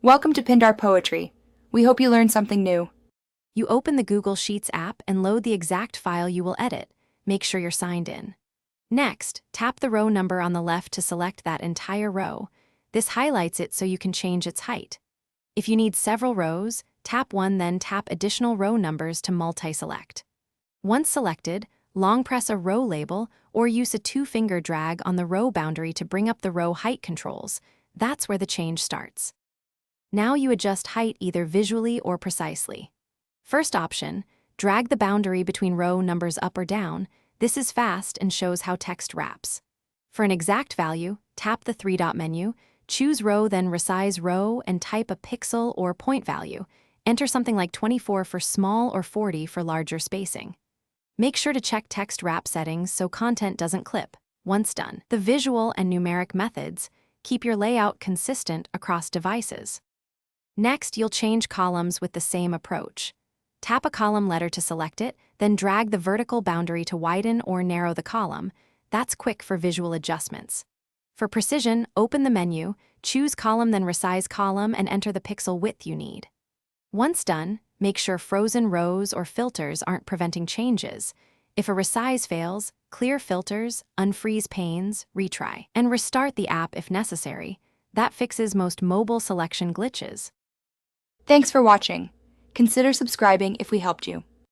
Welcome to Pindar Poetry. We hope you learned something new. You open the Google Sheets app and load the exact file you will edit. Make sure you're signed in. Next, tap the row number on the left to select that entire row. This highlights it so you can change its height. If you need several rows, tap one, then tap additional row numbers to multi-select. Once selected, long press a row label or use a two-finger drag on the row boundary to bring up the row height controls. That's where the change starts. Now you adjust height either visually or precisely. First option, drag the boundary between row numbers up or down. This is fast and shows how text wraps. For an exact value, tap the three-dot menu, choose row, then resize row, and type a pixel or point value. Enter something like 24 for small or 40 for larger spacing. Make sure to check text wrap settings so content doesn't clip. Once done, the visual and numeric methods keep your layout consistent across devices. Next, you'll change columns with the same approach. Tap a column letter to select it, then drag the vertical boundary to widen or narrow the column. That's quick for visual adjustments. For precision, open the menu, choose column, then resize column, and enter the pixel width you need. Once done, make sure frozen rows or filters aren't preventing changes. If a resize fails, clear filters, unfreeze panes, retry, and restart the app if necessary. That fixes most mobile selection glitches. Thanks for watching. Consider subscribing if we helped you.